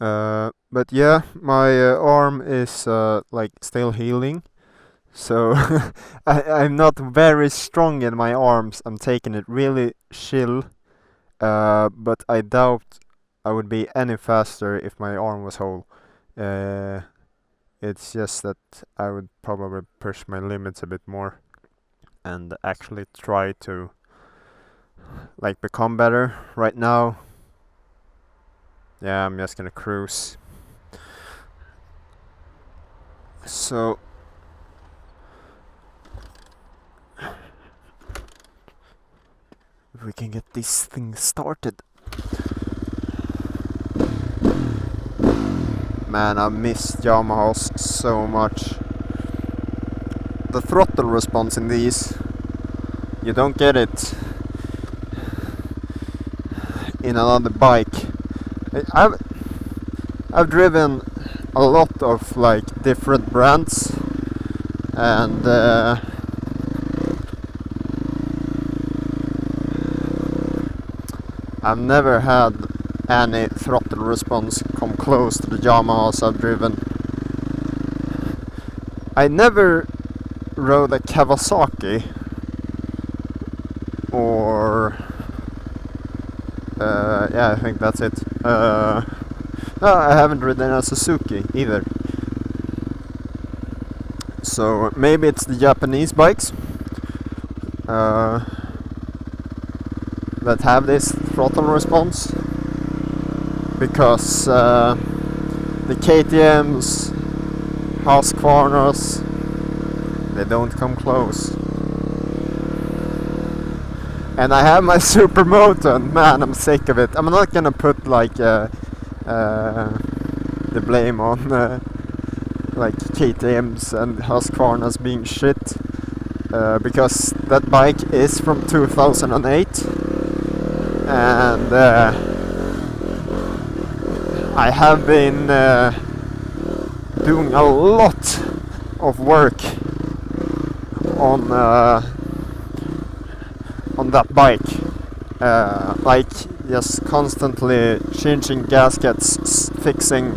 But yeah, my arm is like still healing. So I'm not very strong in my arms. I'm taking it really chill. But I doubt I would be any faster if my arm was whole. Uh, it's just that I would probably push my limits a bit more and actually try to like become better. Right now, yeah, I'm just gonna cruise. So if we can get this thing started. Man, I miss Yamahas so much. The throttle response in these, you don't get it in another bike. I've driven a lot of like different brands, and I've never had any throttle response come close to the Yamahas I've driven. I never rode a Kawasaki or yeah, I think that's it. No, I haven't ridden a Suzuki either. So maybe it's the Japanese bikes that have this throttle response, because the KTM's, Husqvarna's, they don't come close. And I have my Supermoto, and man, I'm sick of it. I'm not gonna put like the blame on like KTM's and Husqvarna's being shit, because that bike is from 2008, and I have been doing a lot of work on that bike, like just constantly changing gaskets, fixing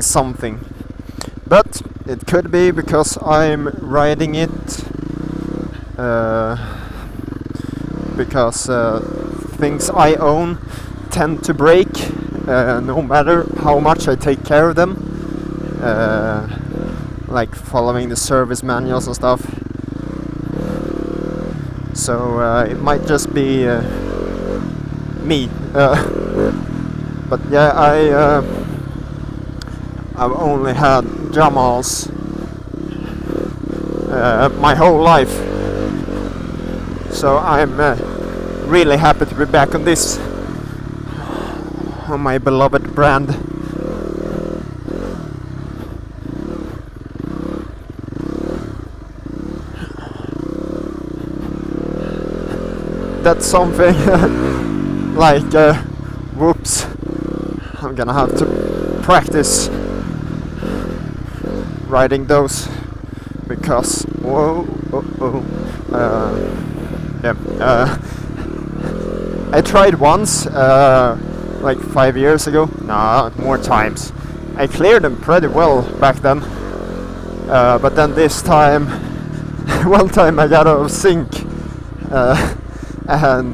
something. But it could be because I'm riding it, because things I own tend to break, no matter how much I take care of them, like following the service manuals and stuff. So it might just be me. But yeah, I've only had Yamahas my whole life, so I'm really happy to be back on this, on my beloved brand. That's something like whoops, I'm gonna have to practice riding those, because whoa, yeah, I tried once like 5 years ago, nah, more times. I cleared them pretty well back then, but then this time one time I got out of sync, and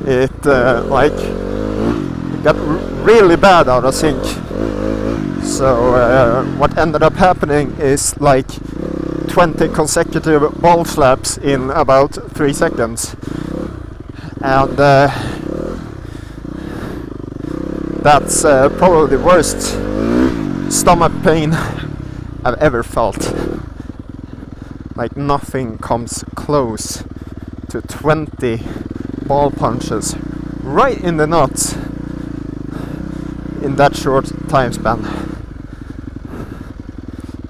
it like got really bad out of sync. So what ended up happening is like 20 consecutive ball slaps in about 3 seconds, and that's probably the worst stomach pain I've ever felt. Like nothing comes close to 20 ball punches right in the nuts in that short time span.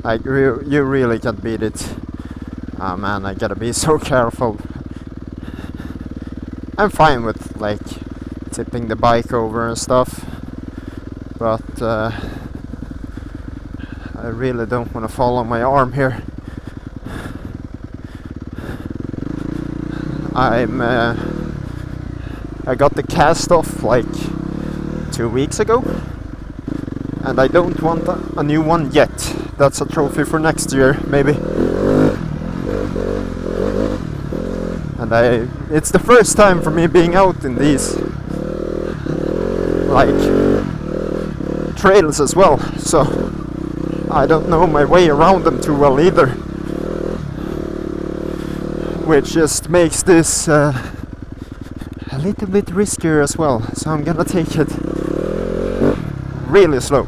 Like you really can't beat it. Oh man, I gotta be so careful. I'm fine with like tipping the bike over and stuff, but I really don't want to fall on my arm here. I got the cast off like 2 weeks ago, and I don't want a new one yet. That's a trophy for next year, maybe. And it's the first time for me being out in these like trails as well, so I don't know my way around them too well either, which just makes this a little bit riskier as well, so I'm gonna take it really slow.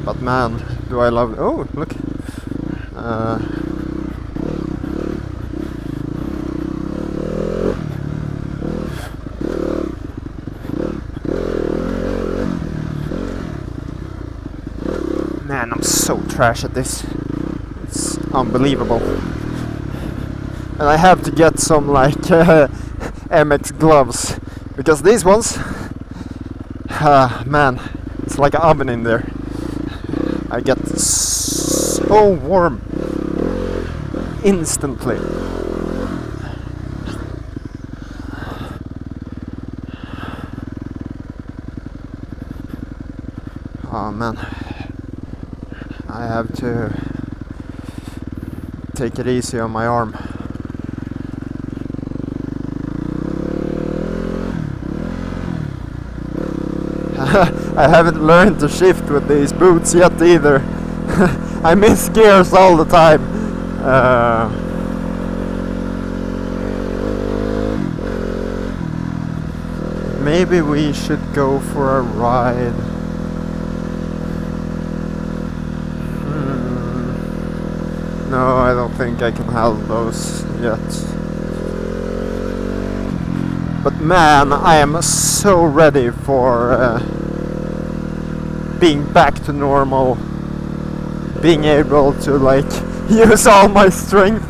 But man, do I love... Oh, look. Man, I'm so trash at this. It's unbelievable. And I have to get some like MX gloves, because these ones, man, it's like an oven in there. I get so warm instantly. Oh man, I have to take it easy on my arm. I haven't learned to shift with these boots yet either. I miss gears all the time. Maybe we should go for a ride. No, I don't think I can handle those yet. But man, I am so ready for being back to normal, being able to like use all my strength.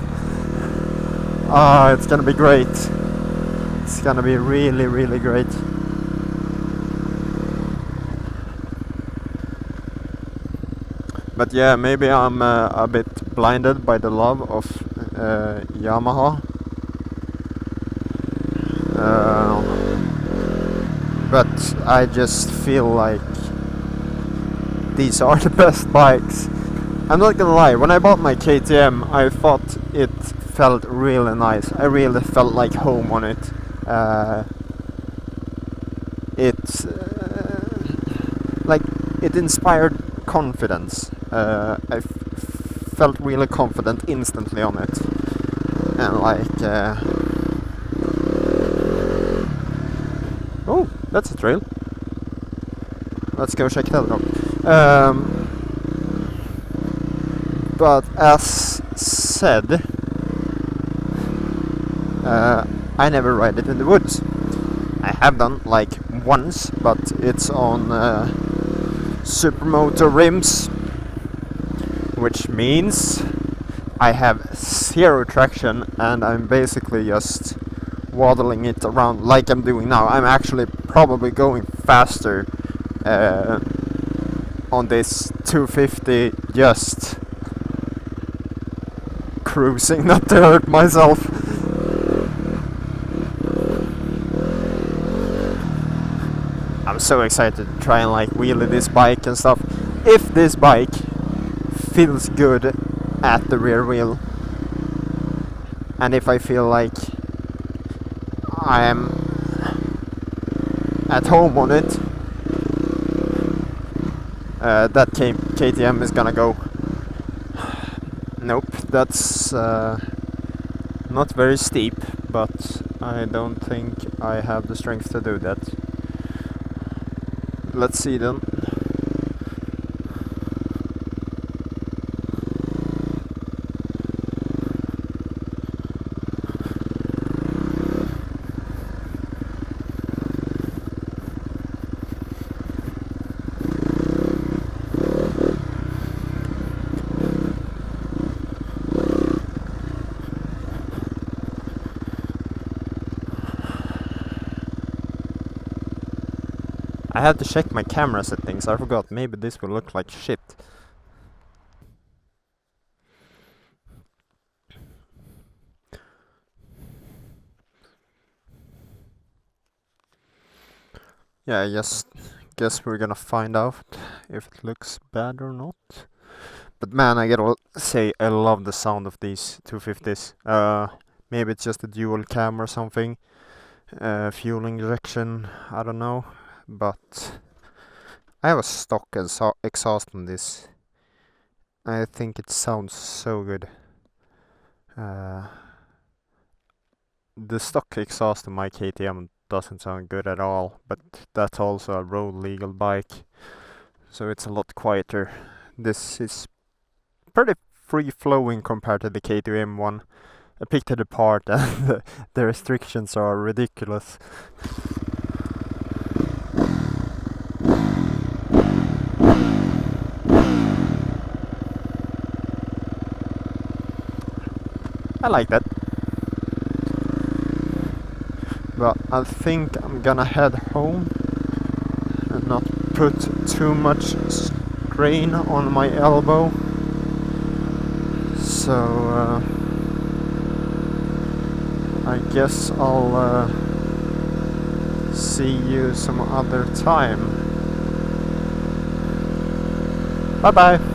It's gonna be great. It's gonna be really, really great. But yeah, maybe I'm a bit blinded by the love of Yamaha. But I just feel like these are the best bikes. I'm not gonna lie, when I bought my KTM I thought it felt really nice. I really felt like home on it. Like it inspired confidence. I felt really confident instantly on it, and like oh, that's a trail. Let's go check that out. But as said, I never ride it in the woods. I have done like once, but it's on supermoto rims, which means I have zero traction and I'm basically just waddling it around like I'm doing now. I'm actually probably going faster on this 250, just cruising, not to hurt myself. I'm so excited to try and like wheelie this bike and stuff. If this bike feels good at the rear wheel, and if I feel like I am at home on it, that KTM is gonna go. Nope, that's not very steep, but I don't think I have the strength to do that. Let's see then. I have to check my camera settings, I forgot, maybe this will look like shit. Yeah, I just guess we're gonna find out if it looks bad or not. But man, I gotta say I love the sound of these 250s. Maybe it's just a dual cam or something. Fuel injection, I don't know. But I have a stock exhaust on this. I think it sounds so good. The stock exhaust in my KTM doesn't sound good at all, but that's also a road legal bike, so it's a lot quieter. This is pretty free flowing compared to the KTM one. I picked it apart and the restrictions are ridiculous. I like that. But I think I'm gonna head home and not put too much strain on my elbow. So I guess I'll see you some other time. Bye bye!